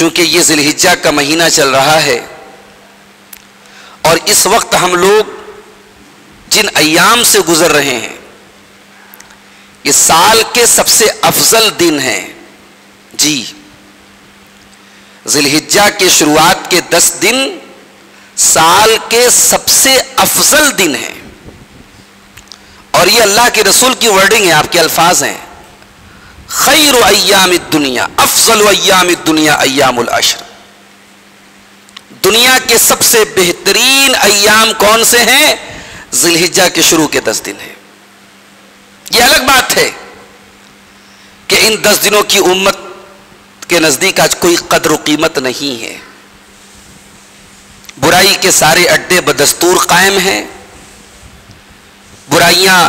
چونکہ یہ ذی الحجہ کا مہینہ چل رہا ہے اور اس وقت ہم لوگ جن ایام سے گزر رہے ہیں یہ سال کے سب سے افضل دن ہیں جی. ذی الحجہ کے شروعات کے 10 دن سال کے سب سے افضل دن ہیں اور یہ اللہ کے رسول کی ورڈنگ ہے, آپ کے الفاظ ہیں. خیر ایام الدنیا افضل ایام الدنیا ایام العشر. دنیا کے سب سے بہترین ایام کون سے ہیں؟ ذی الحجہ کے شروع کے 10 دن ہیں. یہ الگ بات ہے کہ ان 10 دنوں کی امت کے نزدیک آج کوئی قدر و قیمت نہیں ہے. برائی کے سارے اڈے بدستور قائم ہیں, برائیاں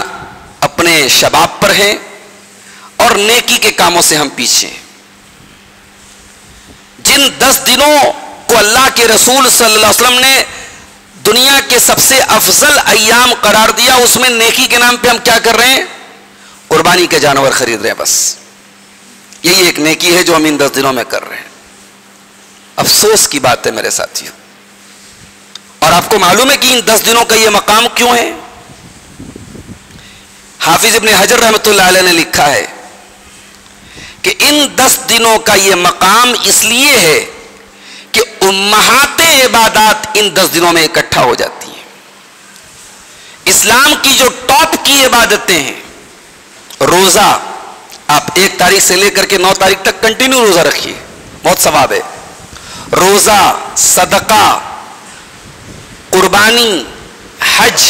اپنے شباب پر ہیں اور نیکی کے کاموں سے ہم پیچھے ہیں. جن 10 دنوں کو اللہ کے رسول صلی اللہ علیہ وسلم نے دنیا کے سب سے افضل ایام قرار دیا, اس میں نیکی کے نام پہ ہم کیا کر رہے ہیں؟ قربانی کے جانور خرید رہے ہیں. بس یہی ایک نیکی ہے جو ہم ان 10 دنوں میں کر رہے ہیں. افسوس کی بات ہے میرے ساتھیوں. اور آپ کو معلوم ہے کہ ان 10 دنوں کا یہ مقام کیوں ہے؟ حافظ ابن حجر رحمۃ اللہ علیہ نے لکھا ہے کہ ان 10 دنوں کا یہ مقام اس لیے ہے کہ امہات عبادات ان 10 دنوں میں اکٹھا ہو جاتی ہیں. اسلام کی جو ٹاپ کی عبادتیں ہیں, روزہ, آپ 1 تاریخ سے لے کر کے 9 تاریخ تک کنٹینیو روزہ رکھیے, بہت ثواب ہے. روزہ, صدقہ, قربانی, حج,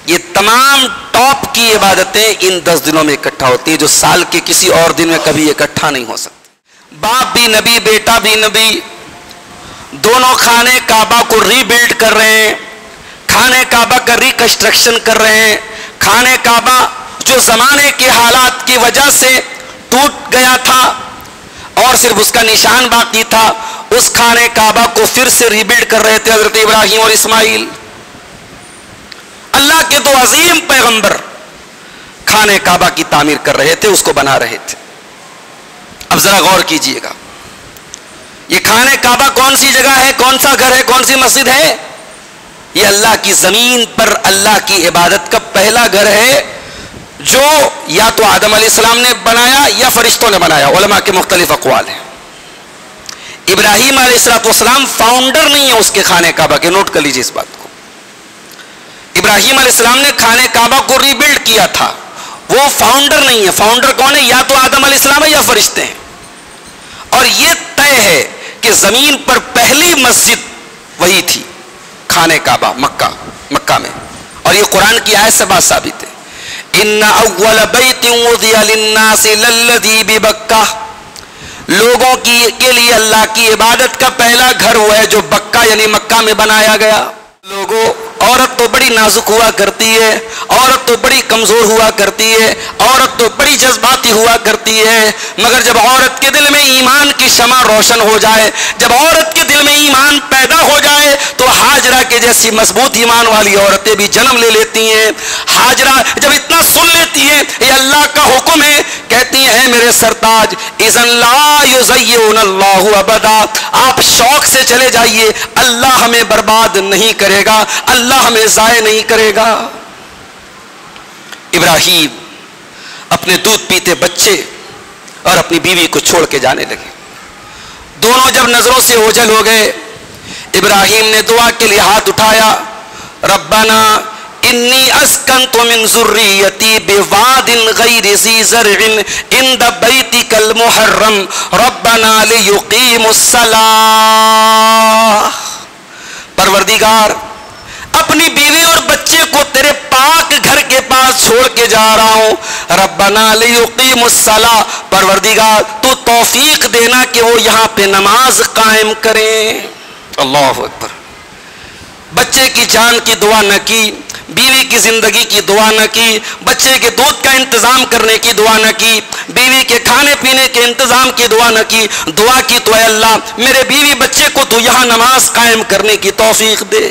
یہ تمام ٹاپ کی عبادتیں ان 10 دنوں میں اکٹھا ہوتی ہیں جو سال کے کسی اور دن میں کبھی اکٹھا نہیں ہو سکتی. باپ بھی نبی, بیٹا بھی نبی, دونوں خانے کعبہ کو ری بلڈ کر رہے ہیں, خانے کعبہ کا ریکنسٹرکشن کر رہے ہیں. خانے کعبہ جو زمانے کے حالات کی وجہ سے ٹوٹ گیا تھا اور صرف اس کا نشان باقی تھا, اس خانے کعبہ کو پھر سے ری بلڈ کر رہے تھے حضرت ابراہیم اور اسماعیل. اللہ کے 2 عظیم پیغمبر خانے کعبہ کی تعمیر کر رہے تھے, اس کو بنا رہے تھے. اب ذرا غور کیجئے گا, یہ خانے کعبہ کون سی جگہ ہے, کون سا گھر ہے, کون سی مسجد ہے؟ یہ اللہ کی زمین پر اللہ کی عبادت کا پہلا گھر ہے جو یا تو آدم علیہ السلام نے بنایا یا فرشتوں نے بنایا. علماء کے مختلف اقوال ہیں. ابراہیم علیہ السلام فاؤنڈر نہیں ہے اس کے خانے کعبہ کے, نوٹ کر لیجیے اس بات کو. ابراہیم علیہ السلام نے خانے کعبہ کو ری بلڈ کیا تھا, وہ فاؤنڈر نہیں ہے. فاؤنڈر کون ہے؟ یا تو آدم علیہ السلام ہے یا فرشتے ہیں. اور یہ طے ہے کہ زمین پر پہلی مسجد وہی تھی, خانے کعبہ, مکہ میں. اور یہ قرآن کی آیت سے بات ثابت ہے. ان اول بیت وضع للناس للذی ببکہ, لوگوں کے لیے اللہ کی عبادت کا پہلا گھر وہ ہے جو بکہ یعنی مکہ میں بنایا گیا. لوگوں, عورت تو بڑی نازک ہوا کرتی ہے, عورت تو بڑی کمزور ہوا کرتی ہے, عورت تو بڑی جذباتی ہوا کرتی ہے, مگر جب عورت کے دل میں ایمان کی شمع روشن ہو جائے, جب عورت کے دل میں ایمان پیدا ہو جائے تو ہاجرہ کے جیسی مضبوط ایمان والی عورتیں بھی جنم لے لیتی ہیں. ہاجرہ جب اتنا سن لیتی ہیں یہ اللہ کا حکم ہے, کہتی ہیں میرے سرتاج اذن لا یضیعن اللہ ابدا, آپ شوق سے چلے جائیے, اللہ ہمیں برباد نہیں کرے گا, اللہ ہمیں ضائع نہیں کرے گا. ابراہیم اپنے دودھ پیتے بچے اور اپنی بیوی کو چھوڑ کے جانے لگے. دونوں جب نظروں سے اوجھل ہو گئے, ابراہیم نے دعا کے لیے ہاتھ اٹھایا, ربنا انی اسکنت من ذریتی بواد غیر ذی زرع عند بیتک المحرم ربنا لیقیموا الصلاۃ. پروردگار اپنی بیوی اور بچے کو تیرے پاک گھر کے پاس چھوڑ کے جا رہا ہوں, ربنا لیقیموا الصلاۃ, پروردگار تو توفیق دینا کہ وہ یہاں پہ نماز قائم کریں. اللہ اکبر. بچے کی جان کی دعا نہ کی, بیوی کی زندگی کی دعا نہ کی, بچے کے دودھ کا انتظام کرنے کی دعا نہ کی, بیوی کے کھانے پینے کے انتظام کی دعا نہ کی. دعا کی تو اے اللہ میرے بیوی بچے کو تو یہاں نماز قائم کرنے کی توفیق دے.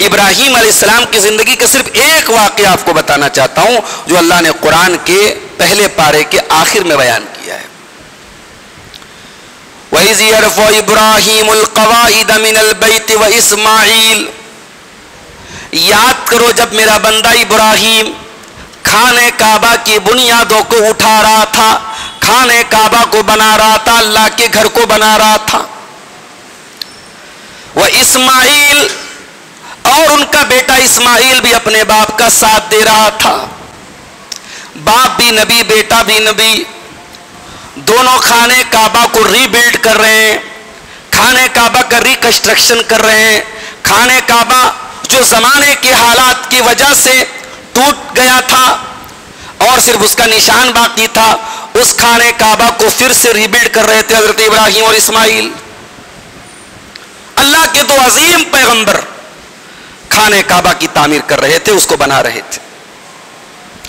ابراہیم علیہ السلام کی زندگی کا صرف ایک واقعہ آپ کو بتانا چاہتا ہوں جو اللہ نے قرآن کے پہلے پارے کے آخر میں بیان کیا ہے. وَإِذْ يَرْفَعُ إِبْرَاهِيمُ الْقَوَاعِدَ مِنَ الْبَيْتِ وَإِسْمَاعِيلُ. یاد کرو جب میرا بندہ ابراہیم خانہ کعبہ کی بنیادوں کو اٹھا رہا تھا، خانہ کعبہ کو بنا رہا تھا، اللہ کے گھر کو بنا رہا تھا. وہ اسماعیل، اور ان کا بیٹا اسماعیل بھی اپنے باپ کا ساتھ دے رہا تھا. باپ بھی نبی، بیٹا بھی نبی، دونوں خانہ کعبہ کو ری بلڈ کر رہے ہیں، خانہ کعبہ کا ریکنسٹرکشن کر رہے ہیں. خانہ کعبہ جو زمانے کے حالات کی وجہ سے ٹوٹ گیا تھا اور صرف اس کا نشان باقی تھا، اس خانہ کعبہ کو پھر سے ری بلڈ کر رہے تھے حضرت ابراہیم اور اسماعیل. اللہ کے دو عظیم پیغمبر خانہ کعبہ کی تعمیر کر رہے تھے، اس کو بنا رہے تھے.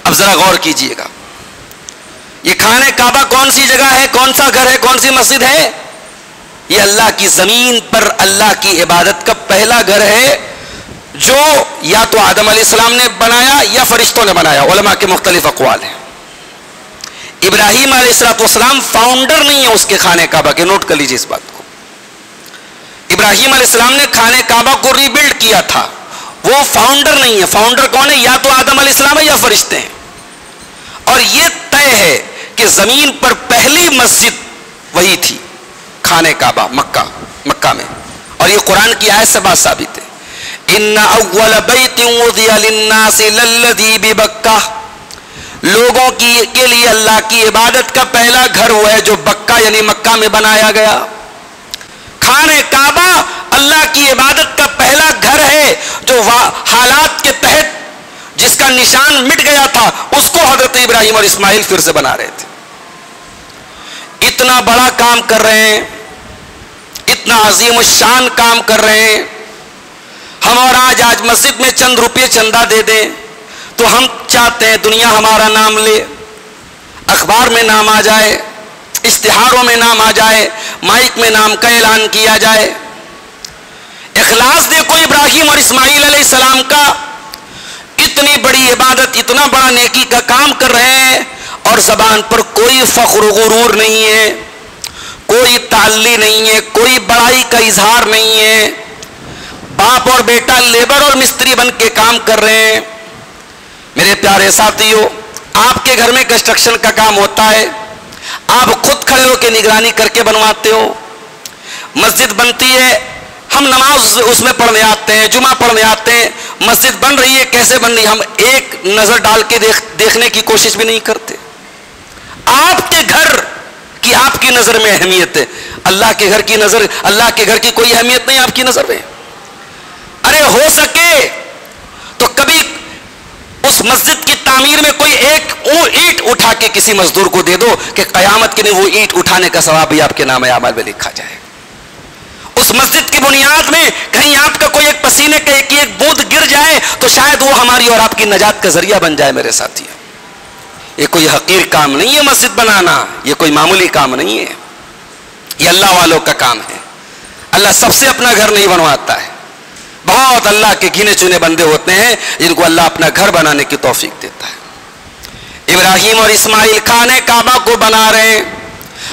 اب ذرا غور کیجئے گا، یہ خانہ کعبہ کون سی جگہ ہے، کون سا گھر ہے، کون سی مسجد ہے؟ یہ اللہ کی زمین پر اللہ کی عبادت کا پہلا گھر ہے جو یا تو آدم علیہ السلام نے بنایا یا فرشتوں نے بنایا. علماء کے مختلف اقوال ہیں. ابراہیم علیہ السلام فاؤنڈر نہیں ہے اس کے خانہ کعبہ کے، نوٹ کر لیجیے اس بات کو. ابراہیم علیہ السلام نے خانہ کعبہ کو ری بلڈ کیا تھا، وہ فاؤنڈر نہیں ہے. فاؤنڈر کون ہے؟ یا تو آدم علیہ السلام ہے یا فرشتے ہیں. اور یہ طے ہے کہ زمین پر پہلی مسجد وہی تھی، خانہ کعبہ مکہ میں. اور یہ قرآن کی آیت سے بات ثابت ہے. ان اول بیت وضع للناس للذی ببکہ، لوگوں کے لیے اللہ کی عبادت کا پہلا گھر وہ ہے جو بکہ یعنی مکہ میں بنایا گیا. خانہ کعبہ اللہ کی عبادت کا پہلا گھر ہے جو حالات کے تحت جس کا نشان مٹ گیا تھا اس کو حضرت ابراہیم اور اسماعیل پھر سے بنا رہے تھے. اتنا بڑا کام کر رہے ہیں، اتنا عظیم الشان کام کر رہے ہیں. ہم اور آج مسجد میں چند روپے چندہ دے دیں تو ہم چاہتے ہیں دنیا ہمارا نام لے، اخبار میں نام آ جائے، اشتہاروں میں نام آ جائے، مائک میں نام کا اعلان کیا جائے. اخلاص دیکھو ابراہیم اور اسماعیل علیہ السلام کا، اتنی بڑی عبادت، اتنا بڑا نیکی کا کام کر رہے ہیں اور زبان پر کوئی فخر و غرور نہیں ہے، کوئی تعلی نہیں ہے، کوئی بڑائی کا اظہار نہیں ہے. باپ اور بیٹا لیبر اور مستری بن کے کام کر رہے ہیں. میرے پیارے ساتھیوں، آپ کے گھر میں کنسٹرکشن کا کام ہوتا ہے، آپ خود کھڑے ہو کے نگرانی کر کے بنواتے ہو. مسجد بنتی ہے، ہم نماز اس میں پڑھنے آتے ہیں، جمعہ پڑھنے آتے ہیں. مسجد بن رہی ہے، کیسے بن رہی ہے ہم ایک نظر ڈال کے دیکھنے کی کوشش بھی نہیں کرتے. آپ کے گھر کی آپ کی نظر میں اہمیت ہے، اللہ کے گھر کی نظر، اللہ کے گھر کی کوئی اہمیت نہیں آپ کی نظر میں. ارے ہو سکے تو کبھی اس مسجد کی تعمیر میں کوئی ایک اینٹ اٹھا کے کسی مزدور کو دے دو کہ قیامت کے دن وہ اینٹ اٹھانے کا ثواب بھی آپ کے نام اعمال میں لکھا جائے. اس مسجد کی بنیاد میں کہیں آپ کا کوئی ایک پسینے کا ایک بوند گر جائے تو شاید وہ ہماری اور آپ کی نجات کا ذریعہ بن جائے. میرے ساتھی، یہ کوئی حقیر کام نہیں ہے مسجد بنانا، یہ کوئی معمولی کام نہیں ہے، یہ اللہ والوں کا کام ہے. اللہ سب سے اپنا گھر نہیں بنواتا ہے. بہت اللہ کے گنے چنے بندے ہوتے ہیں جن کو اللہ اپنا گھر بنانے کی توفیق دیتا ہے. ابراہیم اور اسماعیل خانہ کعبہ کو بنا رہے ہیں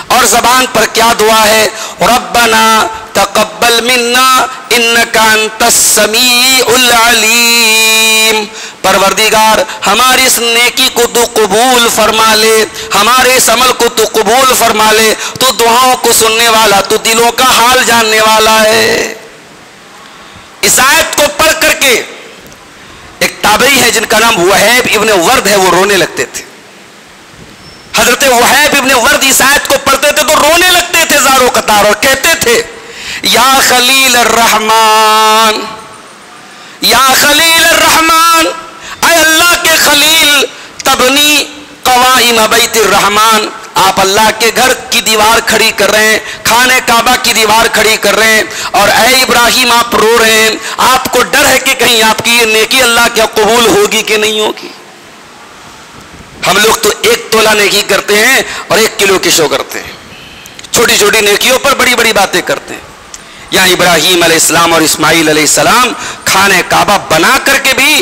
اور زبان پر کیا دعا ہے؟ ربنا تقبل منا انک انت السمیع العلیم. پروردگار ہماری اس نیکی کو تو قبول فرما لے، ہمارے اس عمل کو تو قبول فرما لے. تو دعاؤں کو سننے والا، تو دلوں کا حال جاننے والا ہے. اس آیت کو پڑھ کر کے ایک تابعی ہے جن کا نام وہیب ابن ورد ہے، وہ رونے لگتے تھے. حضرت وہیب ابن ورد اس آیت کو پڑھتے تھے تو رونے لگتے تھے زاروں قطار اور کہتے تھے یا خلیل الرحمن، یا خلیل الرحمن، اے اللہ کے خلیل، تبنی قوائم بیت الرحمن، آپ اللہ کے گھر کی دیوار کھڑی کر رہے ہیں، خانہ کعبہ کی دیوار کھڑی کر رہے ہیں، اور اے ابراہیم آپ رو رہے ہیں، آپ کو ڈر ہے کہ کہیں آپ کی یہ نیکی اللہ کیا قبول ہوگی کہ نہیں ہوگی. ہم لوگ تو 1 تولہ نیکی کرتے ہیں اور 1 کلو کی شو کرتے ہیں، چھوٹی چھوٹی نیکیوں پر بڑی بڑی باتیں کرتے ہیں. یہاں ابراہیم علیہ السلام اور اسماعیل علیہ السلام خانہ کعبہ بنا کر کے بھی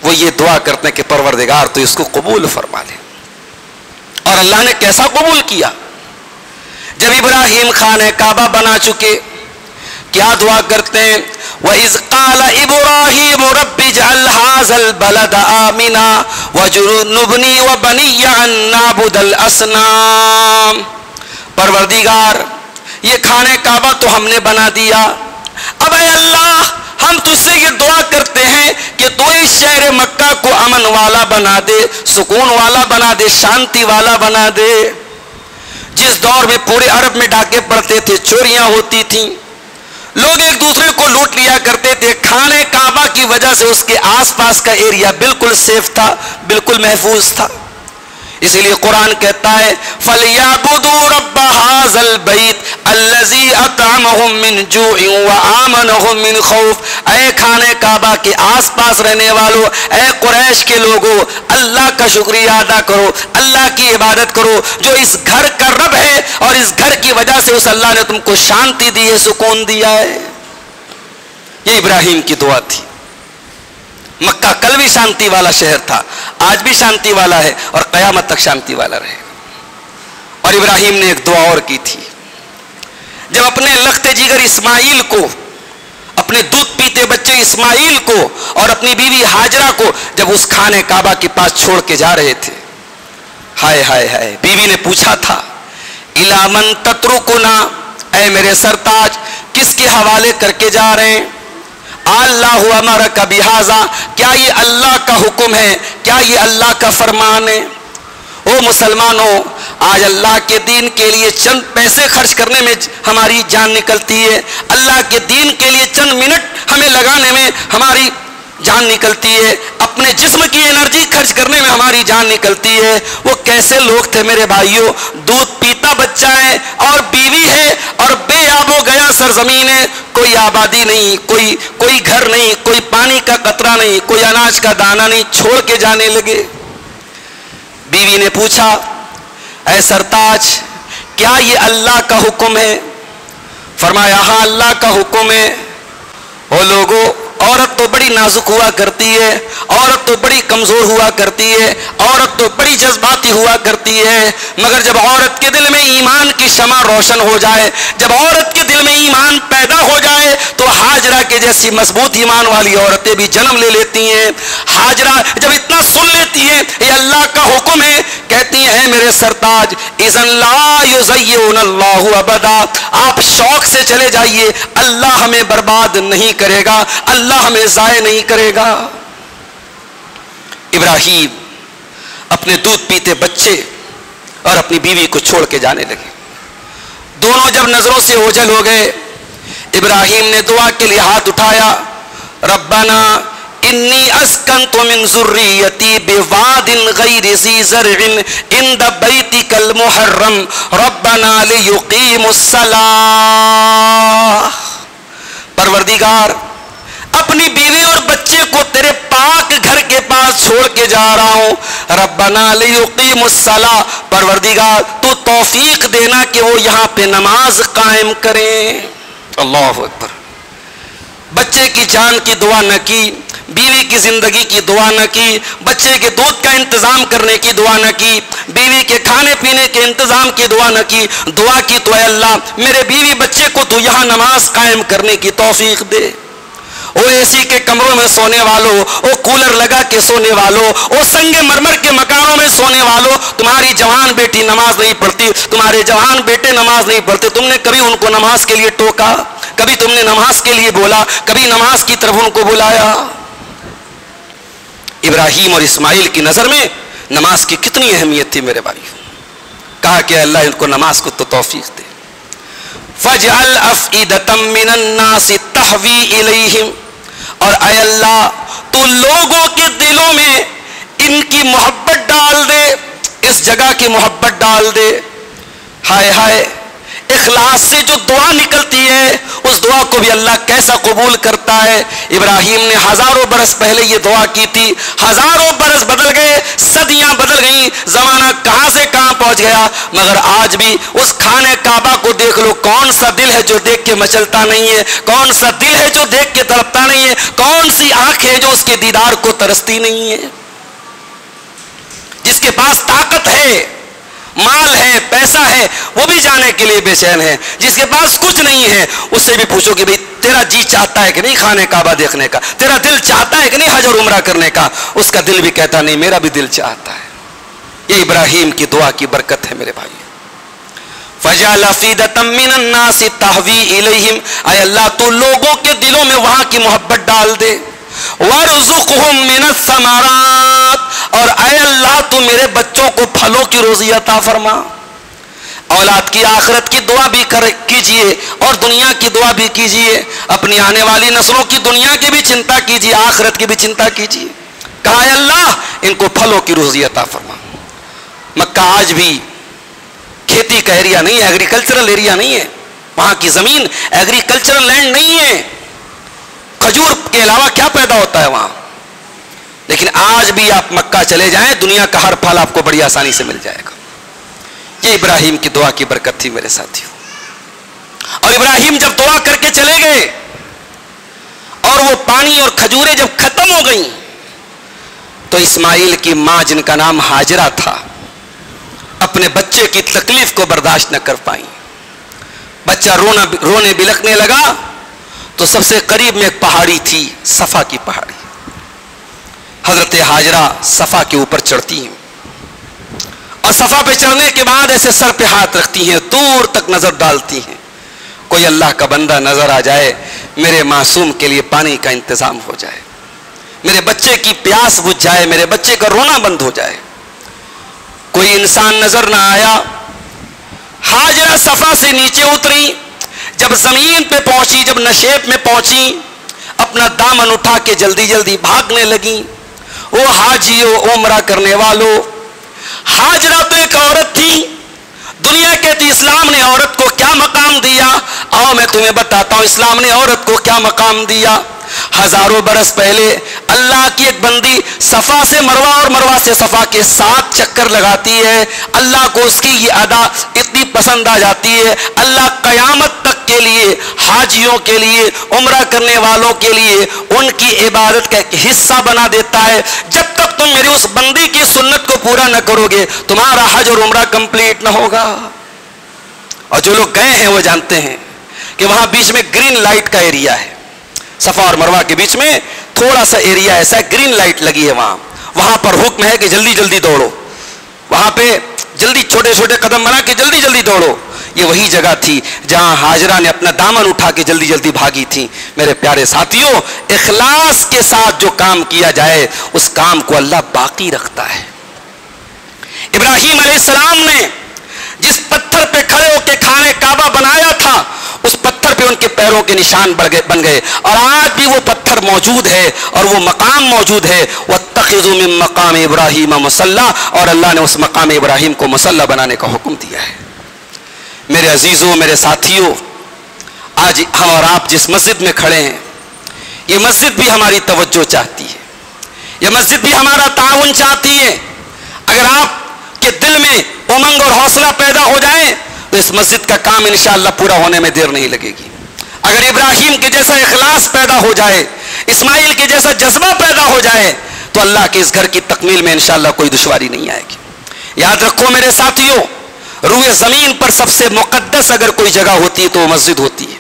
وہ یہ دعا کرتے ہیں کہ پروردگار تو اس کو قبول فرما لے. اور اللہ نے کیسا قبول کیا؟ جب ابراہیم خانہ کعبہ بنا چکے کیا دعا کرتے ہیں؟ وَإِذْ قَالَ إِبْرَاهِيمُ رَبِّ اجْعَلْ هَٰذَا الْبَلَدَ آمِنًا وَاجْنُبْنِي وَبَنِيَّ أَن نَّعْبُدَ الْأَصْنَامَ. پروردگار یہ خانہ کعبہ تو ہم نے بنا دیا، اب اے اللہ ہم تجھ سے یہ دعا کرتے ہیں کہ تو اس شہر مکہ کو امن والا بنا دے، سکون والا بنا دے، شانتی والا بنا دے. جس دور میں پورے عرب میں ڈاکے پڑتے تھے، چوریاں ہوتی تھیں، لوگ ایک دوسرے کو لوٹ لیا کرتے تھے، خانہ کعبہ کی وجہ سے اس کے آس پاس کا ایریا بالکل سیف تھا، بالکل محفوظ تھا. اسی لیے قرآن کہتا ہے فَلْيَعْبُدُوا رَبَّ هَٰذَا الْبَيْتِ الَّذِي أَطْعَمَهُم مِّن جُوعٍ وَآمَنَهُم مِّن خَوْفٍ. اے خانہ کعبہ کے آس پاس رہنے والوں، اے قریش کے لوگوں، اللہ کا شکریہ ادا کرو، اللہ کی عبادت کرو جو اس گھر کا رب ہے، اور اس گھر کی وجہ سے اس اللہ نے تم کو شانتی دی ہے، سکون دیا ہے. یہ ابراہیم کی دعا تھی. مکہ کل بھی شانتی والا شہر تھا، آج بھی شانتی والا ہے، اور قیامت تک شانتی والا رہے. اور ابراہیم نے ایک دعا اور کی تھی. جب اپنے لخت جگر اسماعیل کو، اپنے دودھ پیتے بچے اسماعیل کو اور اپنی بیوی ہاجرہ کو جب اس خانہ کعبہ کے پاس چھوڑ کے جا رہے تھے، ہائے ہائے ہائے، بیوی نے پوچھا تھا اِلَىٰ مَن تَتْرُكُنَا، اے میرے سرتاج کس کے حوالے کر کے جا رہے ہیں؟ اللہ امرک بہذا، کیا یہ اللہ کا حکم ہے؟ کیا یہ اللہ کا فرمان ہے؟ او مسلمانوں، آج اللہ کے دین کے لیے چند پیسے خرچ کرنے میں ہماری جان نکلتی ہے، اللہ کے دین کے لیے چند منٹ ہمیں لگانے میں ہماری جان نکلتی ہے، اپنے جسم کی انرجی خرچ کرنے میں ہماری جان نکلتی ہے. وہ کیسے لوگ تھے میرے بھائیوں؟ دودھ پیتا بچہ ہے اور بیوی ہے اور بے آب و گیا سرزمین ہے، کوئی آبادی نہیں، کوئی گھر نہیں، کوئی پانی کا قطرہ نہیں، کوئی اناج کا دانہ نہیں، چھوڑ کے جانے لگے. بیوی نے پوچھا اے سرتاج کیا یہ اللہ کا حکم ہے؟ فرمایا ہاں اللہ کا حکم ہے. وہ لوگوں، عورت تو بڑی نازک ہوا کرتی ہے، عورت تو بڑی کمزور ہوا کرتی ہے، عورت تو بڑی جذباتی ہوا کرتی ہے، مگر جب عورت کے دل میں ایمان کی شمع روشن ہو جائے، جب عورت کے دل میں ایمان پیدا ہو جائے تو ہاجرہ کے جیسی مضبوط ایمان والی عورتیں بھی جنم لے لیتی ہیں. ہاجرہ جب اتنا سن لیتی ہے یہ اللہ کا حکم ہے، کہتی ہیں میرے سرتاج اذن لا یضیعنا اللہ ابدا، آپ شوق سے چلے جائیے، اللہ ہمیں برباد نہیں کرے گا، اللہ ہمیں ضائع نہیں کرے گا. ابراہیم اپنے دودھ پیتے بچے اور اپنی بیوی کو چھوڑ کے جانے لگے. دونوں جب نظروں سے اوجھل ہو گئے، ابراہیم نے دعا کے لیے ہاتھ اٹھایا، ربنا انی اسکنت من ذریتی بواد غیر ذی زرع عند بیتک المحرم ربنا لیقیموا الصلاۃ. پروردگار اپنی بیوی اور بچے کو تیرے پاک گھر کے پاس چھوڑ کے جا رہا ہوں، ربنا لیقیموا الصلاۃ، پروردگار تو توفیق دینا کہ وہ یہاں پہ نماز قائم کریں. اللہ اکبر. بچے کی جان کی دعا نہ کی، بیوی کی زندگی کی دعا نہ کی، بچے کے دودھ کا انتظام کرنے کی دعا نہ کی، بیوی کے کھانے پینے کے انتظام کی دعا نہ کی. دعا کی تو اے اللہ میرے بیوی بچے کو تو یہاں نماز قائم کرنے کی توفیق دے. او اے سی کے کمروں میں سونے والوں، او کولر لگا کے سونے والوں، او سنگ مرمر کے مکانوں میں سونے والوں، تمہاری جوان بیٹی نماز نہیں پڑھتی، تمہارے جوان بیٹے نماز نہیں پڑھتے، تم نے کبھی ان کو نماز کے لیے ٹوکا؟ کبھی تم نے نماز کے لیے بولا؟ کبھی نماز کی طرف ان کو بلایا؟ ابراہیم اور اسماعیل کی نظر میں نماز کی کتنی اہمیت تھی میرے بھائی. کہا کہ اللہ ان کو نماز کو تو توفیق دے. فَاجْعَلْ أَفْئِدَةً مِّنَ النَّاسِ تَهْوِي إِلَيْهِمْ، اور اے اللہ تو لوگوں کے دلوں میں ان کی محبت ڈال دے، اس جگہ کی محبت ڈال دے. ہائے ہائے، اخلاص سے جو دعا نکلتی ہے اس دعا کو بھی اللہ کیسا قبول کرتا ہے. ابراہیم نے ہزاروں برس پہلے یہ دعا کی تھی, ہزاروں برس بدل گئے, صدیاں بدل گئیں, زمانہ کہاں سے کہاں پہنچ گیا, مگر آج بھی اس خانہ کعبہ کو دیکھ لو, کون سا دل ہے جو دیکھ کے مچلتا نہیں ہے, کون سا دل ہے جو دیکھ کے تڑپتا نہیں ہے, کون سی آنکھ ہے جو اس کے دیدار کو ترستی نہیں ہے. جس کے پاس طاقت ہے, مال ہے, پیسہ ہے, وہ بھی جانے کے لیے بے چین ہے. جس کے پاس کچھ نہیں ہے اس سے بھی پوچھو کہ بھئی تیرا جی چاہتا ہے کہ نہیں خانہ کعبہ دیکھنے کا, تیرا دل چاہتا ہے کہ نہیں حج اور عمرہ کرنے کا, اس کا دل بھی کہتا نہیں میرا بھی دل چاہتا ہے. یہ ابراہیم کی دعا کی برکت ہے میرے بھائی. فَجَعَلَ أَفْئِدَةً مِّنَ النَّاسِ تَهْوِي إِلَيْهِمْ, اے اللہ تو لوگوں کے دلوں میں وہاں کی محبت ڈال دے. وَارْزُقْهُم مِّنَ الثَّمَرَاتِ, اور اے اللہ تو میرے بچوں کو پھلوں کی روزی عطا فرما. اولاد کی آخرت کی دعا بھی کیجئے اور دنیا کی دعا بھی کیجئے, اپنی آنے والی نسلوں کی دنیا کی بھی چنتا کیجئے, آخرت کی بھی چنتا کیجئے. کہا اے اللہ ان کو پھلوں کی روزی عطا فرما. مکہ آج بھی کھیتی کا ایریا نہیں ہے, ایگریکلچرل ایریا نہیں ہے, وہاں کی زمین ایگریکلچرل لینڈ نہیں ہے. کھجور کے علاوہ کیا پیدا ہوتا ہے وہاں, لیکن آج بھی آپ مکہ چلے جائیں دنیا کا ہر پھل آپ کو بڑی آسانی سے مل جائے گا. یہ ابراہیم کی دعا کی برکت تھی میرے ساتھیوں. اور ابراہیم جب دعا کر کے چلے گئے اور وہ پانی اور کھجوریں جب ختم ہو گئیں تو اسماعیل کی ماں جن کا نام ہاجرہ تھا اپنے بچے کی تکلیف کو برداشت نہ کر پائیں. بچہ رونے بلکنے لگا تو سب سے قریب میں ایک پہاڑی تھی, صفا کی پہاڑی. حضرت ہاجرہ صفا کے اوپر چڑھتی ہیں اور صفا پہ چڑھنے کے بعد ایسے سر پہ ہاتھ رکھتی ہیں, دور تک نظر ڈالتی ہیں, کوئی اللہ کا بندہ نظر آ جائے, میرے معصوم کے لیے پانی کا انتظام ہو جائے, میرے بچے کی پیاس بجھ جائے, میرے بچے کا رونا بند ہو جائے. کوئی انسان نظر نہ آیا. ہاجرہ صفا سے نیچے اتری, جب زمین پہ پہنچی, جب نشیب میں پہنچی, اپنا دامن اٹھا کے جلدی جلدی بھاگنے لگی. وہ حاجیوں, عمرہ کرنے والوں, ہاجرہ تو ایک عورت تھی. دنیا کہتی اسلام نے عورت کو کیا مقام دیا, آؤ میں تمہیں بتاتا ہوں اسلام نے عورت کو کیا مقام دیا. ہزاروں برس پہلے اللہ کی ایک بندی صفا سے مروہ اور مروہ سے صفا کے 7 چکر لگاتی ہے. اللہ کو اس کی یہ ادا اتنی پسند آ جاتی ہے, اللہ قیامت تک کے لیے, حاجیوں کے لیے, عمرہ کرنے والوں کے لیے ان کی عبادت کا ایک حصہ بنا دیتا ہے. جب تک تم میری اس بندی کی سنت کو پورا نہ کرو گے تمہارا حج اور عمرہ کمپلیٹ نہ ہوگا. اور جو لوگ گئے ہیں وہ جانتے ہیں کہ وہاں بیچ میں گرین لائٹ کا ایریا ہے. صفا اور مروہ کے بیچ میں تھوڑا سا ایریا ایسا ہے, گرین لائٹ لگی ہے وہاں پر حکم ہے کہ جلدی جلدی دوڑو, وہاں پہ جلدی چھوٹے چھوٹے قدم بنا کے جلدی جلدی دوڑو. یہ وہی جگہ تھی جہاں ہاجرہ نے اپنا دامن اٹھا کے جلدی جلدی بھاگی تھی. میرے پیارے ساتھیوں, اخلاص کے ساتھ جو کام کیا جائے اس کام کو اللہ باقی رکھتا ہے. ابراہیم علیہ السلام نے جس پتھر پہ کھڑے ہو کے خانہ کعبہ بنایا تھا اس پتھر پہ ان کے پیروں کے نشان بن گئے, اور آج بھی وہ پتھر موجود ہے اور وہ مقام موجود ہے. وَاتَّخِذُوا مِن مَقَامِ إِبْرَاهِيمَ مُصَلًّى, اور اللہ نے اس مقام ابراہیم کو مصلی بنانے کا حکم دیا ہے. میرے عزیزوں, میرے ساتھیوں, آج ہم اور آپ جس مسجد میں کھڑے ہیں یہ مسجد بھی ہماری توجہ چاہتی ہے, یہ مسجد بھی ہمارا تعاون چاہتی ہے. اگر آپ کے دل میں امنگ اور حوصلہ پیدا ہو جائے تو اس مسجد کا کام انشاءاللہ پورا ہونے میں دیر نہیں لگے گی. اگر ابراہیم کے جیسا اخلاص پیدا ہو جائے, اسماعیل کے جیسا جذبہ پیدا ہو جائے تو اللہ کے اس گھر کی تکمیل میں انشاءاللہ کوئی دشواری نہیں آئے گی. یاد رکھو میرے ساتھیوں, روئے زمین پر سب سے مقدس اگر کوئی جگہ ہوتی ہے تو وہ مسجد ہوتی ہے.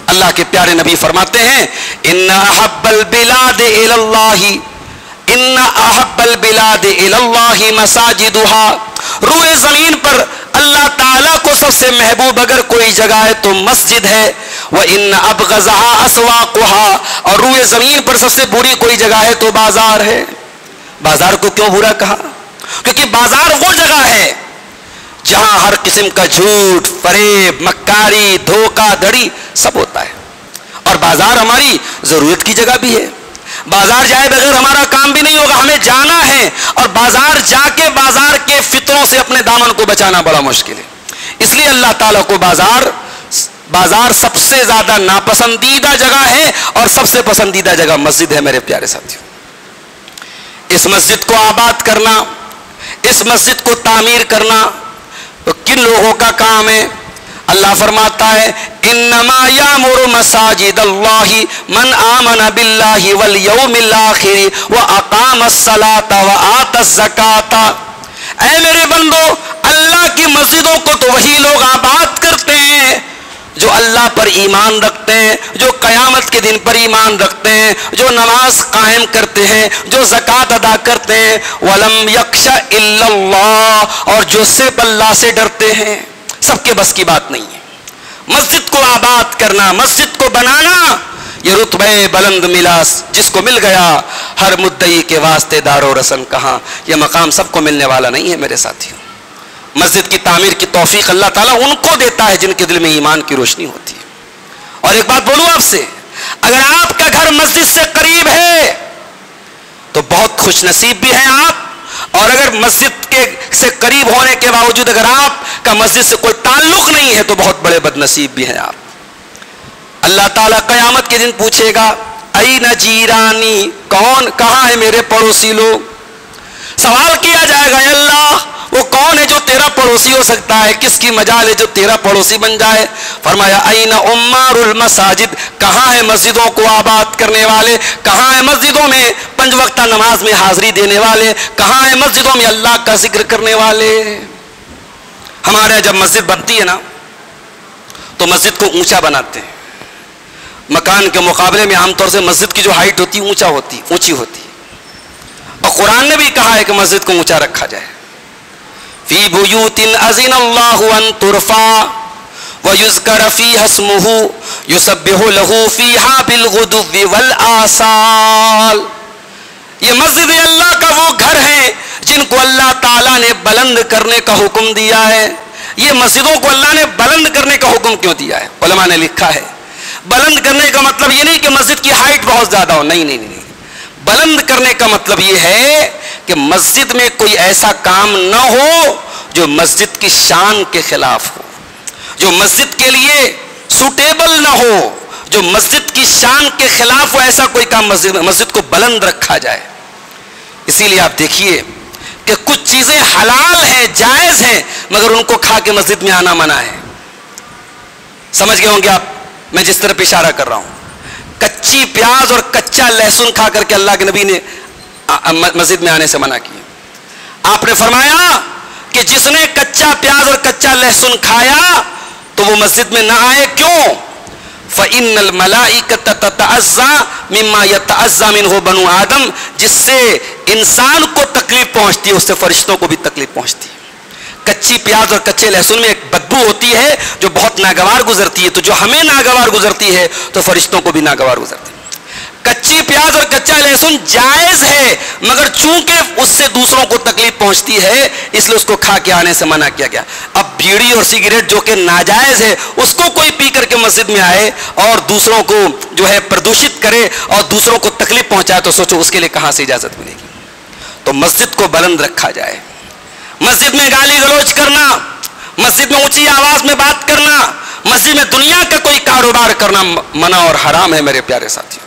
اللہ کے پیارے نبی فرماتے ہیں ان احب البلاد الی اللہ, ان احب البلاد الی اللہ مساجدها, روئے زمین پر اللہ تعالیٰ کو سب سے محبوب اگر کوئی جگہ ہے تو مسجد ہے. وَإِنَّ أَبْغَضَهَا أَسْوَاقُهَا, اور روئے زمین پر سب سے بری کوئی جگہ ہے تو بازار ہے. بازار کو کیوں برا کہا؟ کیونکہ بازار وہ جگہ ہے جہاں ہر قسم کا جھوٹ, فریب, مکاری, دھوکہ دھڑی سب ہوتا ہے. اور بازار ہماری ضرورت کی جگہ بھی ہے. بازار جائے بغیر ہمارا کام بھی نہیں ہوگا, ہمیں جانا ہے, اور بازار جا کے بازار کے فتنوں سے اپنے دامن کو بچانا بڑا مشکل ہے. اس لیے اللہ تعالیٰ کو بازار سب سے زیادہ ناپسندیدہ جگہ ہے اور سب سے پسندیدہ جگہ مسجد ہے میرے پیارے ساتھیوں. اس مسجد کو آباد کرنا، اس مسجد کو تعمیر کرنا تو کن لوگوں کا کام ہے؟ اللہ فرماتا ہے انما یامر مساجد اللہ من آمن باللہ والیوم الآخر واقام الصلاۃ وآت الزکاۃ. اے میرے بندو، اللہ کی مسجدوں کو تو وہی لوگ آباد کرتے ہیں جو اللہ پر ایمان رکھتے ہیں، جو قیامت کے دن پر ایمان رکھتے ہیں، جو نماز قائم کرتے ہیں، جو زکوٰۃ ادا کرتے ہیں. وَلَمْ يَخْشَ إِلَّا اللَّهُ، اور جو صرف اللہ سے ڈرتے ہیں. سب کے بس کی بات نہیں ہے. مسجد کو آباد کرنا، مسجد کو بنانا، یہ رتبہ بلند ملا جس کو مل گیا. ہر مدعی کے واسطے دار و رسن کہاں، یہ مقام سب کو ملنے والا نہیں ہے میرے ساتھیوں. مسجد کی تعمیر کی توفیق اللہ تعالیٰ ان کو دیتا ہے جن کے دل میں ایمان کی روشنی ہوتی ہے. اور ایک بات بولوں آپ سے، اگر آپ کا گھر مسجد سے قریب ہے تو بہت خوش نصیب بھی ہیں آپ، اور اگر مسجد سے قریب ہونے کے باوجود اگر آپ کا مسجد سے کوئی تعلق نہیں ہے تو بہت بڑے بد نصیب بھی ہیں آپ. اللہ تعالیٰ قیامت کے دن پوچھے گا این جیرانی، کہاں ہے میرے پڑوسی لوگ؟ سوال کیا جائے گا اے اللہ وہ کون ہے جو تیرا پڑوسی ہو سکتا ہے؟ کس کی مجال ہے جو تیرا پڑوسی بن جائے؟ فرمایا این عمار المساجد، کہاں ہے مسجدوں کو آباد کرنے والے؟ کہاں ہے مسجدوں میں 5 وقتہ نماز میں حاضری دینے والے؟ کہاں ہے مسجدوں میں اللہ کا ذکر کرنے والے؟ ہمارے یہاں جب مسجد بنتی ہے نا تو مسجد کو اونچا بناتے ہیں. مکان کے مقابلے میں عام طور سے مسجد کی جو ہائٹ ہوتی ہے اونچی ہوتی ہے. اور قرآن نے بھی کہا ہے کہ مسجد کو اونچا رکھا جائے. فی بیوت اذن اللہ ان ترفع ویذکر فیہا اسمہ یسبح لہ فیہا بالغدو والآصال. یہ مسجد اللہ کا وہ گھر ہے جن کو اللہ تعالیٰ نے بلند کرنے کا حکم دیا ہے. یہ مسجدوں کو اللہ نے بلند کرنے کا حکم کیوں دیا ہے؟ علماء نے لکھا ہے بلند کرنے کا مطلب یہ نہیں کہ مسجد کی ہائٹ بہت زیادہ ہو، نہیں. بلند کرنے کا مطلب یہ ہے کہ مسجد میں کوئی ایسا کام نہ ہو جو مسجد کی شان کے خلاف ہو، جو مسجد کے لیے سوٹیبل نہ ہو، جو مسجد کی شان کے خلاف ہو. ایسا کوئی کام مسجد کو بلند رکھا جائے. اسی لیے آپ دیکھیے کہ کچھ چیزیں حلال ہیں، جائز ہیں، مگر ان کو کھا کے مسجد میں آنا منع ہے. سمجھ گئے ہوں گے آپ میں جس طرح اشارہ کر رہا ہوں. کچی پیاز اور کچا لہسن کھا کر کے اللہ کے نبی نے مسجد میں آنے سے منع کیا. آپ نے فرمایا کہ جس نے کچا پیاز اور کچا لہسن کھایا تو وہ مسجد میں نہ آئے. کیوں؟ فَإِنَّ الْمَلَائِكَةَ تَتَعَزَّى مِمَّا يَتَعَزَّى مِنْهُ بَنُو آدم. جس سے انسان کو تکلیف پہنچتی ہے اس سے فرشتوں کو بھی تکلیف پہنچتی ہے. کچی پیاز اور کچے لہسن میں ایک بدبو ہوتی ہے جو بہت ناگوار گزرتی ہے، تو جو ہمیں ناگوار گزرتی ہے تو فرشتوں کو بھی ناگوار گزرتی ہے. کچی پیاز اور کچا لہسن جائز ہے، مگر چونکہ اس سے دوسروں کو تکلیف پہنچتی ہے اس لیے اس کو کھا کے آنے سے منع کیا گیا. اب بیڑی اور سگریٹ جو کہ ناجائز ہے اس کو کوئی پی کر کے مسجد میں آئے اور دوسروں کو جو ہے پردوشت کرے اور دوسروں کو تکلیف پہنچائے تو سوچو اس کے لیے کہاں سے اجازت ملے گی. تو مسجد کو بلند رکھا جائے. مسجد میں گالی گلوچ کرنا، مسجد میں اونچی آواز میں بات کرنا، مسجد میں دنیا کا کوئی کاروبار کرنا منع اور حرام ہے میرے پیارے ساتھیوں.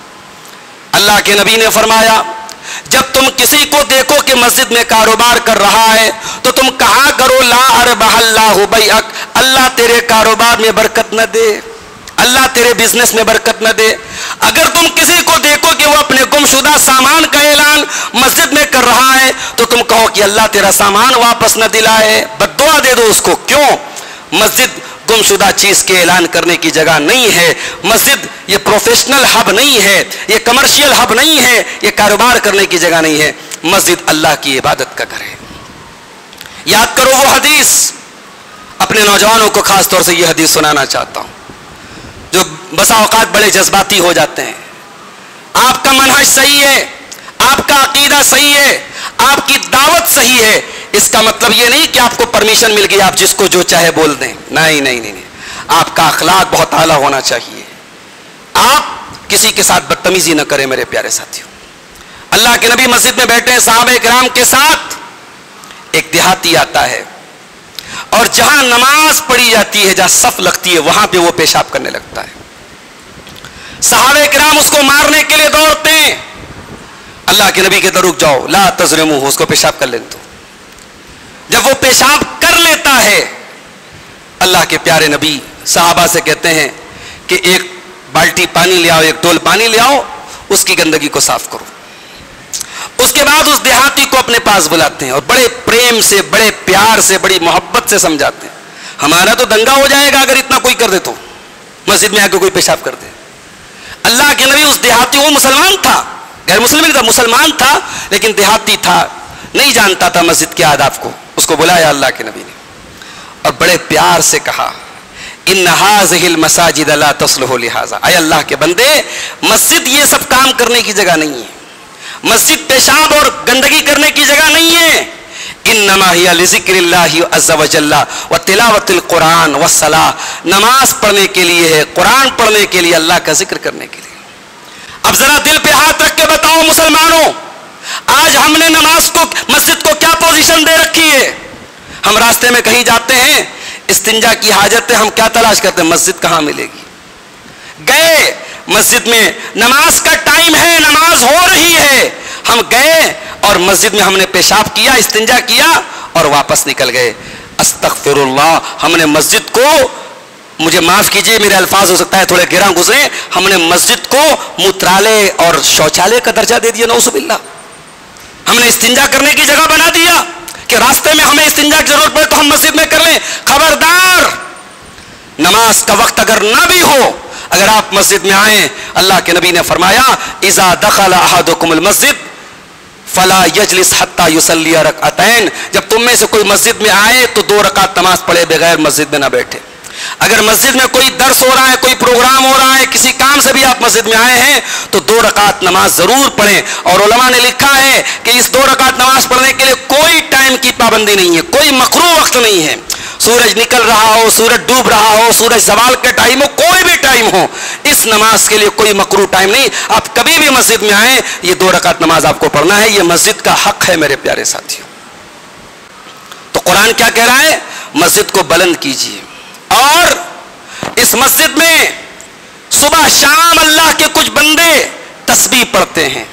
اللہ کے نبی نے فرمایا جب تم کسی کو دیکھو کہ مسجد میں کاروبار کر رہا ہے تو تم کہا کرو لا اربح اللہ بیعک، اللہ تیرے کاروبار میں برکت نہ دے، اللہ تیرے بزنس میں برکت نہ دے. اگر تم کسی کو دیکھو کہ وہ اپنے گمشدہ سامان کا اعلان مسجد میں کر رہا ہے تو تم کہو کہ اللہ تیرا سامان واپس نہ دلائے، بد دعا دے دو اس کو. کیوں؟ مسجد گمشدہ چیز کے اعلان کرنے کی جگہ نہیں ہے. مسجد یہ پروفیشنل ہب نہیں ہے، یہ کمرشیل ہب نہیں ہے، یہ کاروبار کرنے کی جگہ نہیں ہے. مسجد اللہ کی عبادت کا گھر ہے. یاد کرو وہ حدیث، اپنے نوجوانوں کو خاص طور سے یہ حدیث سنانا چاہتا ہوں جو بسا اوقات بڑے جذباتی ہو جاتے ہیں. آپ کا منہج صحیح ہے، آپ کا عقیدہ صحیح ہے، آپ کی دعوت صحیح ہے، اس کا مطلب یہ نہیں کہ آپ کو پرمیشن مل گئی آپ جس کو جو چاہے بول دیں. نہیں. آپ کا اخلاق بہت اعلیٰ ہونا چاہیے. آپ کسی کے ساتھ بدتمیزی نہ کریں میرے پیارے ساتھیوں. اللہ کے نبی مسجد میں بیٹھے ہیں صحابہ کرام کے ساتھ. ایک دیہاتی آتا ہے اور جہاں نماز پڑھی جاتی ہے، جہاں صف لگتی ہے، وہاں پہ وہ پیشاب کرنے لگتا ہے. صحابہ کرام اس کو مارنے کے لیے دوڑتے ہیں. اللہ کے نبی کہتے رک جاؤ، لا تظلموہ، اس کو پیشاب کر لینے دو. جب وہ پیشاب کر لیتا ہے، اللہ کے پیارے نبی صحابہ سے کہتے ہیں کہ ایک بالٹی پانی لے آؤ، ایک ڈول پانی لے آؤ، اس کی گندگی کو صاف کرو. اس کے بعد اس دیہاتی کو اپنے پاس بلاتے ہیں اور بڑے پریم سے، بڑے پیار سے، بڑی محبت سے سمجھاتے ہیں. ہمارا تو دنگا ہو جائے گا اگر اتنا کوئی کر دے تو، مسجد میں آ کے کوئی پیشاب کر دے. اللہ کے نبی اس دیہاتی، وہ مسلمان تھا، غیر مسلم نہیں تھا، مسلمان تھا لیکن دیہاتی تھا، نہیں جانتا تھا مسجد کے آداب کو. اس کو بلایا اللہ کے نبی نے اور بڑے پیار سے کہا ان هذه المساجد لا تصلح لهذا، اے اللہ کے بندے، مسجد یہ سب کام کرنے کی جگہ نہیں ہے، مسجد پیشاب اور گندگی کرنے کی جگہ نہیں ہے. انما هي لذکر اللہ عز وجل وتلاوت القرآن والصلاۃ، نماز پڑھنے کے لیے ہے، قرآن پڑھنے کے لیے، اللہ کا ذکر کرنے کے لیے. اب ذرا دل پہ ہاتھ رکھ کے بتاؤ مسلمانوں، آج ہم نے نماز کو، مسجد کو کیا پوزیشن دے رکھی ہے؟ ہم راستے میں کہیں جاتے ہیں، استنجا کی حاجت ہے، ہم کیا تلاش کرتے ہیں؟ مسجد کہاں ملے گی. گئے مسجد میں، نماز کا ٹائم ہے، نماز ہو رہی ہے، ہم گئے اور مسجد میں ہم نے پیشاب کیا، استنجا کیا اور واپس نکل گئے. استغفر اللہ، ہم نے مسجد کو، مجھے معاف کیجئے میرے الفاظ ہو سکتا ہے تھوڑے گراں گزرے، ہم نے مسجد کو موترالے اور شوچالے کا درجہ دے دیا، نعوذ باللہ. ہم نے استنجا کرنے کی جگہ بنا دیا کہ راستے میں ہمیں استنجا کی ضرورت پڑے تو ہم مسجد میں کر لیں. خبردار، نماز کا وقت اگر نہ بھی ہو، اگر آپ مسجد میں آئیں، اللہ کے نبی نے فرمایا اذا دخل احدکم المسجد فلا یجلس حتی یصلی رکعتین، جب تم میں سے کوئی مسجد میں آئے تو 2 رکعت نماز پڑھے بغیر مسجد میں نہ بیٹھے. اگر مسجد میں کوئی درس ہو رہا ہے، کوئی پروگرام ہو رہا ہے، کسی کام سے بھی آپ مسجد میں آئے ہیں تو 2 رکعت نماز ضرور پڑھیں. اور علماء نے لکھا ہے کہ اس 2 رکعت نماز پڑھنے کے لیے کوئی ٹائم کی پابندی نہیں ہے، کوئی مکروہ وقت نہیں ہے. سورج نکل رہا ہو، سورج ڈوب رہا ہو، سورج زوال کے ٹائم ہو، کوئی بھی ٹائم ہو، اس نماز کے لیے کوئی مکروہ ٹائم نہیں. آپ کبھی بھی مسجد میں آئیں، یہ 2 رکعت نماز آپ کو پڑھنا ہے، یہ مسجد کا حق ہے میرے پیارے ساتھیوں. تو قرآن کیا کہہ رہا ہے؟ مسجد کو بلند کیجیے. اور اس مسجد میں صبح شام اللہ کے کچھ بندے تسبیح پڑھتے ہیں.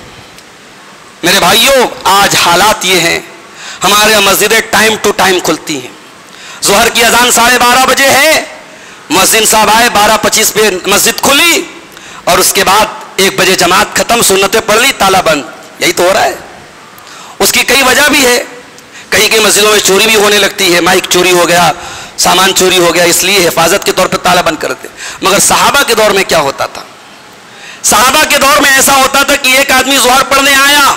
میرے بھائیوں، آج حالات یہ ہیں، ہمارے مسجدیں ٹائم ٹو ٹائم کھلتی ہیں. ظہر کی اذان 12:30 بجے ہے، مؤذن صاحب آئے 12:25 پہ مسجد کھلی اور اس کے بعد 1 بجے جماعت ختم، سنتیں پڑھ لی، تالا بند. یہی تو ہو رہا ہے. اس کی کئی وجہ بھی ہے، کہیں کئی مسجدوں میں چوری بھی ہونے لگتی ہے، مائک چوری ہو گیا، سامان چوری ہو گیا، اس لیے حفاظت کے طور پہ تالا بند کرتے. مگر صحابہ کے دور میں کیا ہوتا تھا؟ صحابہ کے دور میں ایسا ہوتا تھا کہ ایک آدمی ظہر پڑھنے آیا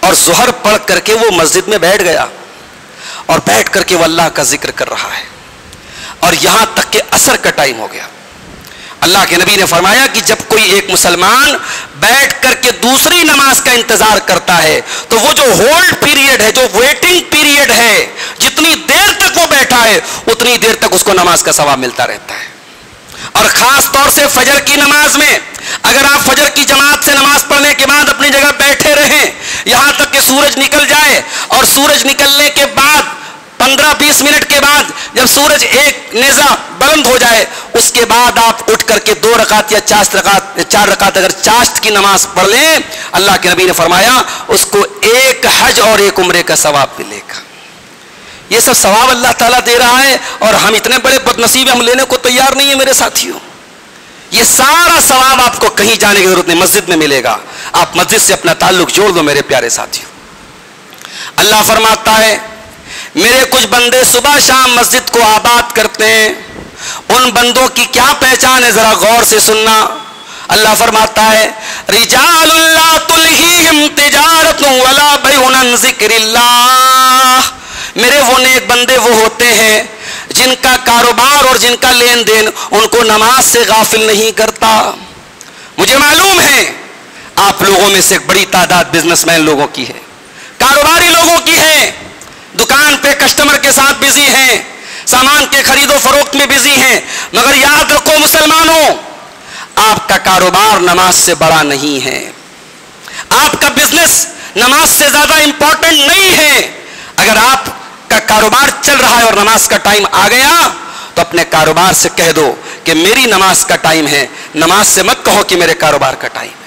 اور ظہر پڑھ کر کے وہ مسجد میں بیٹھ گیا اور بیٹھ کر کے وہ اللہ کا ذکر کر رہا ہے اور یہاں تک کہ عصر کا ٹائم ہو گیا. اللہ کے نبی نے فرمایا کہ جب کوئی ایک مسلمان بیٹھ کر کے دوسری نماز کا انتظار کرتا ہے تو وہ جو ہولڈ پیریڈ ہے، جو ویٹنگ پیریڈ ہے، جتنی دیر تک وہ بیٹھا ہے اتنی دیر تک اس کو نماز کا ثواب ملتا رہتا ہے. اور خاص طور سے فجر کی نماز میں اگر آپ فجر کی جماعت سے نماز پڑھنے کے بعد اپنی جگہ بیٹھے رہیں یہاں تک کہ سورج نکل جائے، اور سورج نکلنے کے بعد 15-20 منٹ کے بعد جب سورج ایک نیزہ بلند ہو جائے، اس کے بعد آپ اٹھ کر کے 2 رکعت یا 4 رکعت اگر چاشت کی نماز پڑھ لیں، اللہ کے نبی نے فرمایا اس کو 1 حج اور 1 عمرے کا ثواب ملے گا. یہ سب ثواب اللہ تعالیٰ دے رہا ہے اور ہم اتنے بڑے بدنصیب ہم لینے کو تیار نہیں ہیں میرے ساتھیوں. یہ سارا ثواب آپ کو کہیں جانے کی ضرورت نہیں، مسجد میں ملے گا. آپ مسجد سے اپنا تعلق جوڑ دو میرے پیارے ساتھیوں. اللہ فرماتا ہے میرے کچھ بندے صبح شام مسجد کو آباد کرتے ہیں. ان بندوں کی کیا پہچان ہے؟ ذرا غور سے سننا. اللہ فرماتا ہے رجال لا تلہیہم تجارت ولا بیع عن ذکر اللہ. میرے وہ نیک بندے وہ ہوتے ہیں جن کا کاروبار اور جن کا لین دین ان کو نماز سے غافل نہیں کرتا. مجھے معلوم ہے آپ لوگوں میں سے ایک بڑی تعداد بزنس مین لوگوں کی ہے، کاروباری لوگوں کی ہے، دکان پہ کسٹمر کے ساتھ بزی ہیں، سامان کے خرید و فروخت میں بزی ہیں. مگر یاد رکھو مسلمانوں، آپ کا کاروبار نماز سے بڑا نہیں ہے، آپ کا بزنس نماز سے زیادہ امپورٹنٹ نہیں ہے. اگر آپ کا کاروبار چل رہا ہے اور نماز کا ٹائم آ گیا تو اپنے کاروبار سے کہہ دو کہ میری نماز کا ٹائم ہے، نماز سے مت کہو کہ میرے کاروبار کا ٹائم ہے۔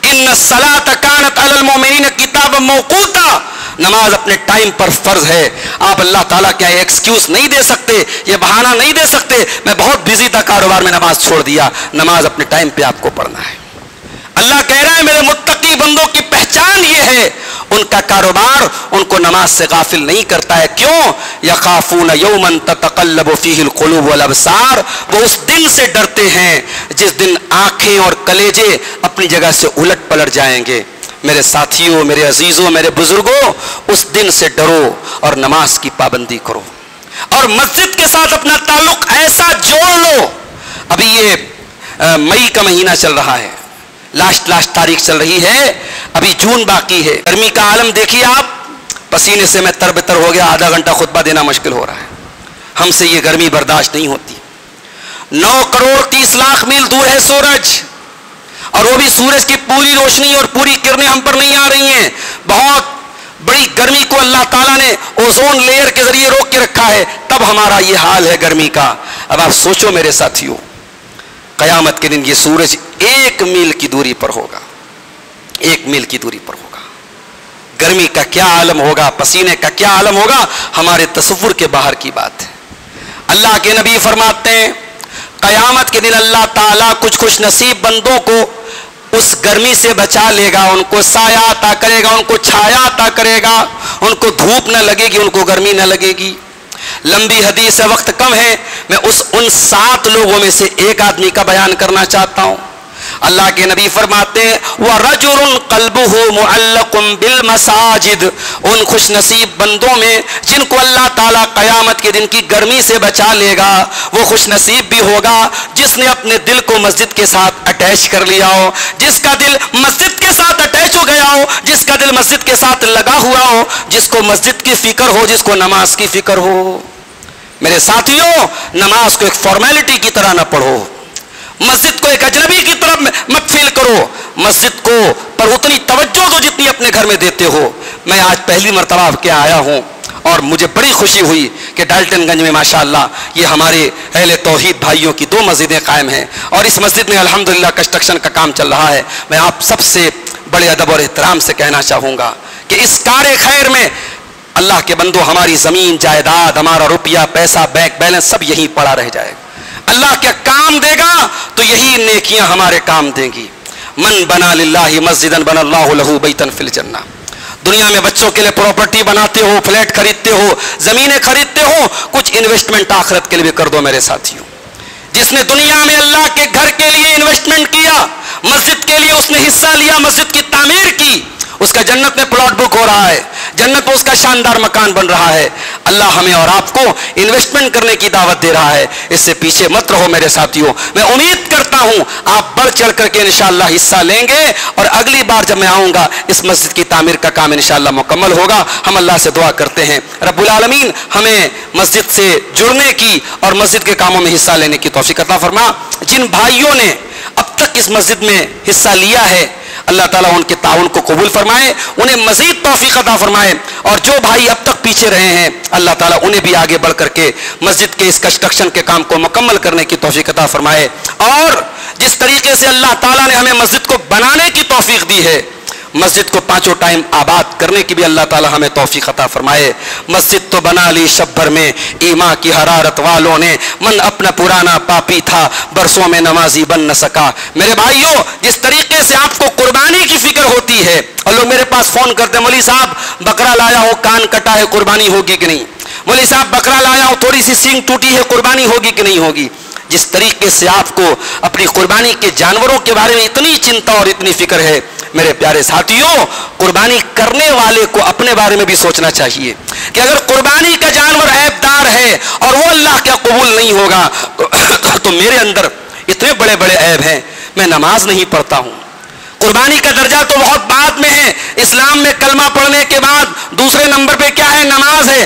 ان الصلاۃ کانت علی المؤمنین کتابا موقوتا، نماز اپنے ٹائم پر فرض ہے۔ آپ اللہ تعالیٰ کیا ایکسکیوز نہیں دے سکتے، یہ بہانہ نہیں دے سکتے میں بہت بزی تھا کاروبار میں نماز چھوڑ دیا۔ نماز اپنے ٹائم پہ آپ کو پڑھنا ہے۔ اللہ کہہ رہا ہے میرے متقی بندوں کی پہچان یہ ہے ان کا کاروبار ان کو نماز سے غافل نہیں کرتا ہے۔ کیوں؟ یخافون یوما تتقلب فیہ القلوب والابصار، وہ اس دن سے ڈرتے ہیں جس دن آنکھیں اور کلیجے اپنی جگہ سے الٹ پلٹ جائیں گے۔ میرے ساتھیوں، میرے عزیزوں، میرے بزرگوں، اس دن سے ڈرو اور نماز کی پابندی کرو اور مسجد کے ساتھ اپنا تعلق ایسا جوڑ لو۔ ابھی یہ مئی کا مہینہ چل رہا ہے، لاسٹ تاریخ چل رہی ہے، ابھی جون باقی ہے۔ گرمی کا عالم دیکھیے آپ، پسینے سے میں تربتر ہو گیا، آدھا گھنٹہ خطبہ دینا مشکل ہو رہا ہے۔ ہم سے یہ گرمی برداشت نہیں ہوتی۔ 9 کروڑ 30 لاکھ میل دور ہے سورج، اور وہ بھی سورج کی پوری روشنی اور پوری کرنیں ہم پر نہیں آ رہی ہیں۔ بہت بڑی گرمی کو اللہ تعالیٰ نے اوزون لیئر کے ذریعے روک کے رکھا ہے، تب ہمارا یہ حال ہے گرمی کا۔ اب آپ سوچو میرے ساتھیوں، قیامت کے دن یہ سورج 1 میل کی دوری پر ہوگا، 1 میل کی دوری پر ہوگا۔ گرمی کا کیا عالم ہوگا، پسینے کا کیا عالم ہوگا، ہمارے تصور کے باہر کی بات ہے۔ اللہ کے نبی فرماتے ہیں قیامت کے دن اللہ تعالیٰ کچھ خوش نصیب بندوں کو اس گرمی سے بچا لے گا، ان کو سایہ عطا کرے گا، ان کو چھایا عطا کرے گا، ان کو دھوپ نہ لگے گی، ان کو گرمی نہ لگے گی۔ لمبی حدیث ہے، وقت کم ہے، میں ان 7 لوگوں میں سے ایک آدمی کا بیان کرنا چاہتا ہوں۔ اللہ کے نبی فرماتے ہیں وَرَجُلٌ قَلْبُهُ مُعَلَّقٌ بِالْمَسَاجِدِ، ان خوش نصیب بندوں میں جن کو اللہ تعالیٰ قیامت کے دن کی گرمی سے بچا لے گا، وہ خوش نصیب بھی ہوگا جس نے اپنے دل کو مسجد کے ساتھ اٹیچ کر لیا ہو، جس کا دل مسجد کے ساتھ اٹیچ ہو گیا ہو، جس کا دل مسجد کے ساتھ لگا ہوا ہو، جس کو مسجد کی فکر ہو، جس کو نماز کی فکر ہو۔ میرے ساتھیوں، نماز کو ایک فارمیلٹی کی طرح نہ پڑھو، مسجد کو ایک اجنبی کی طرف مت فیل کرو، مسجد کو پر اتنی توجہ دو جتنی اپنے گھر میں دیتے ہو۔ میں آج پہلی مرتبہ آپ کے آیا ہوں اور مجھے بڑی خوشی ہوئی کہ ڈالٹن گنج میں ماشاءاللہ یہ ہمارے اہل توحید بھائیوں کی 2 مسجدیں قائم ہیں، اور اس مسجد میں الحمدللہ کنسٹرکشن کا کام چل رہا ہے۔ میں آپ سب سے بڑے ادب اور احترام سے کہنا چاہوں گا کہ اس کار خیر میں اللہ کے بندو ہماری زمین جائیداد، ہمارا روپیہ پیسہ بینک بیلنس سب یہیں پڑا رہ جائے گا۔ اللہ کیا کام دے گا تو یہی نیکیاں ہمارے کام دیں گی۔ من بنا للہ مسجدا بنا اللہ لہ بیتا فی الجنہ۔ دنیا میں بچوں کے لیے پراپرٹی بناتے ہو، فلیٹ خریدتے ہو، زمینیں خریدتے ہو، کچھ انویسٹمنٹ آخرت کے لیے بھی کر دو میرے ساتھیوں۔ جس نے دنیا میں اللہ کے گھر کے لیے انویسٹمنٹ کیا، مسجد کے لیے اس نے حصہ لیا، مسجد کی تعمیر کی، اس کا جنت میں پلاٹ بک ہو رہا ہے، جنت میں اس کا شاندار مکان بن رہا ہے۔ اللہ ہمیں اور آپ کو انویسٹمنٹ کرنے کی دعوت دے رہا ہے، اس سے پیچھے مت رہو میرے ساتھیوں۔ میں امید کرتا ہوں آپ بڑھ چڑھ کر کے انشاءاللہ حصہ لیں گے، اور اگلی بار جب میں آؤں گا اس مسجد کی تعمیر کا کام انشاءاللہ مکمل ہوگا۔ ہم اللہ سے دعا کرتے ہیں رب العالمین ہمیں مسجد سے جڑنے کی اور مسجد کے کاموں میں حصہ لینے کی توفیق عطا فرما۔ جن بھائیوں نے اب تک اس مسجد میں حصہ لیا ہے اللہ تعالیٰ ان کے تعاون کو قبول فرمائے، انہیں مزید توفیق عطا فرمائے، اور جو بھائی اب تک پیچھے رہے ہیں اللہ تعالیٰ انہیں بھی آگے بڑھ کر کے مسجد کے اس کنسٹرکشن کے کام کو مکمل کرنے کی توفیق عطا فرمائے۔ اور جس طریقے سے اللہ تعالیٰ نے ہمیں مسجد کو بنانے کی توفیق دی ہے، مسجد کو 5 ٹائم آباد کرنے کی بھی اللہ تعالیٰ ہمیں توفیق عطا فرمائے۔ مسجد تو بنا لی شب بھر میں ایمان کی حرارت والوں نے، من اپنا پرانا پاپی تھا برسوں میں نمازی بن نہ سکا۔ میرے بھائیوں، جس طریقے سے آپ کو قربانی کی فکر ہوتی ہے، اور لوگ میرے پاس فون کرتے ہیں مولوی صاحب بکرا لایا ہو کان کٹا ہے قربانی ہوگی کہ نہیں، مولوی صاحب بکرا لایا ہو تھوڑی سی سینگ ٹوٹی ہے قربانی ہوگی کہ نہیں ہوگی۔ جس طریقے سے آپ کو اپنی قربانی کے جانوروں کے بارے میں اتنی چنتا اور اتنی فکر ہے، میرے پیارے ساتھیوں، قربانی کرنے والے کو اپنے بارے میں بھی سوچنا چاہیے کہ اگر قربانی کا جانور عیب دار ہے اور وہ اللہ کا قبول نہیں ہوگا تو میرے اندر اتنے بڑے بڑے عیب ہیں، میں نماز نہیں پڑھتا ہوں۔ قربانی کا درجہ تو بہت بعد میں ہے، اسلام میں کلمہ پڑھنے کے بعد دوسرے نمبر پہ کیا ہے؟ نماز ہے،